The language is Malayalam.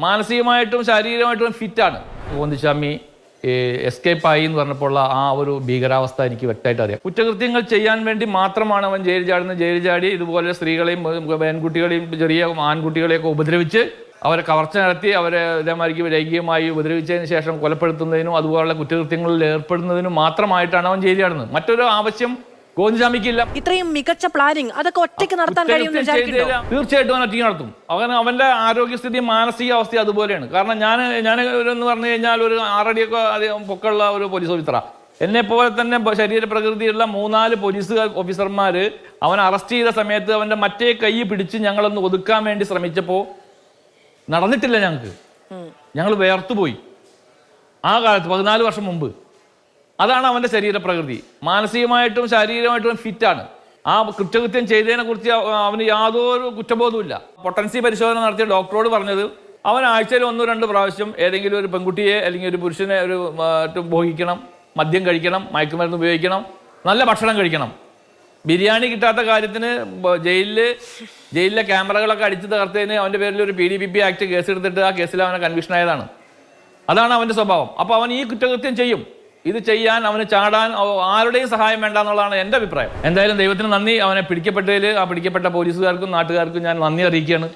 മാനസികമായിട്ടും ശാരീരികമായിട്ടും ഫിറ്റാണ്. ഗോവിന്ദസ്വാമി എസ്കേപ്പ് ആയി എന്ന് പറഞ്ഞപ്പോൾ ആ ഒരു ഭീകരാവസ്ഥ എനിക്ക് വ്യക്തമായിട്ട് അറിയാം. കുറ്റകൃത്യങ്ങൾ ചെയ്യാൻ വേണ്ടി മാത്രമാണ് അവൻ ജയിൽ ചാടുന്നത്. ജയിൽ ചാടി ഇതുപോലെ സ്ത്രീകളെയും പെൺകുട്ടികളെയും ചെറിയ ആൺകുട്ടികളെയൊക്കെ ഉപദ്രവിച്ച് അവരെ കവർച്ച നടത്തി അവരെ ഇതേമാതിരിക്ക് ലൈംഗികമായി ഉപദ്രവിച്ചതിന് ശേഷം കൊലപ്പെടുത്തുന്നതിനും അതുപോലുള്ള കുറ്റകൃത്യങ്ങളിൽ ഏർപ്പെടുന്നതിനും മാത്രമായിട്ടാണ് അവൻ ജയിൽ ചാടുന്നത്. മറ്റൊരു ആവശ്യം ഗോവിന്ദസ്വാമിക്കില്ല. ഇത്രയും മികച്ച പ്ലാനിങ് അതൊക്കെ ഒറ്റയ്ക്ക് നടത്താൻ കഴിയുമെന്ന് വിചാരിക്കുന്നുണ്ടോ? തീർച്ചയായിട്ടും അവൻ ഒറ്റയ്ക്ക് നടത്തും. അവന്റെ ആരോഗ്യസ്ഥിതി മാനസികാവസ്ഥ അതുപോലെയാണ്. കാരണം ഞാൻ എന്ന് പറഞ്ഞു കഴിഞ്ഞാൽ ഒരു 6 അടിയൊക്കെ അധികം പൊക്കമുള്ള ഒരു പോലീസ് ഓഫീസറാ. എന്നെ പോലെ തന്നെ ശരീരപ്രകൃതിയുള്ള 3-4 പോലീസ് ഓഫീസർമാര് അവൻ അറസ്റ്റ് ചെയ്ത സമയത്ത് അവന്റെ മറ്റേ കൈ പിടിച്ച് ഞങ്ങളൊന്ന് ഒതുക്കാൻ വേണ്ടി ശ്രമിച്ചപ്പോൾ നടന്നിട്ടില്ല. ഞങ്ങൾ വേർത്തുപോയി. ആ കാലത്ത് 14 വർഷം മുമ്പ്. അതാണ് അവന്റെ ശരീരപ്രകൃതി. മാനസികമായിട്ടും ശാരീരികമായിട്ടും ഫിറ്റാണ്. ആ കുറ്റകൃത്യം ചെയ്തതിനെ കുറിച്ച് അവന് യാതൊരു കുറ്റബോധവുമില്ല. പൊട്ടൻസി പരിശോധന നടത്തിയ ഡോക്ടറോട് പറഞ്ഞത് അവൻ ആഴ്ചയിൽ 1-2 പ്രാവശ്യം ഏതെങ്കിലും ഒരു പെൺകുട്ടിയെ അല്ലെങ്കിൽ ഒരു പുരുഷനെ ഭോഗിക്കണം, മദ്യം കഴിക്കണം, മയക്കുമരുന്ന് ഉപയോഗിക്കണം, നല്ല ഭക്ഷണം കഴിക്കണം. ബിരിയാണി കിട്ടാത്ത കാര്യത്തിന് ജയിലിലെ ക്യാമറകളൊക്കെ അടിച്ചു തകർത്തതിന് അവൻ്റെ പേരിൽ ഒരു PDPP ആക്ട് കേസെടുത്തിട്ട് ആ കേസിൽ അവനെ കൺവിഷൻ ആയതാണ്. അതാണ് അവൻ്റെ സ്വഭാവം. അപ്പോൾ അവൻ ഈ കുറ്റകൃത്യം ചെയ്യും. ഇത് ചെയ്യാൻ അവന് ചാടാൻ ആരുടെയും സഹായം വേണ്ട എന്നുള്ളതാണ് എൻ്റെ അഭിപ്രായം. എന്തായാലും ദൈവത്തിന് നന്ദി. അവനെ പിടിക്കപ്പെട്ടതിൽ ആ പിടിക്കപ്പെട്ട പോലീസുകാർക്കും നാട്ടുകാർക്കും ഞാൻ നന്ദി അറിയിക്കുകയാണ്.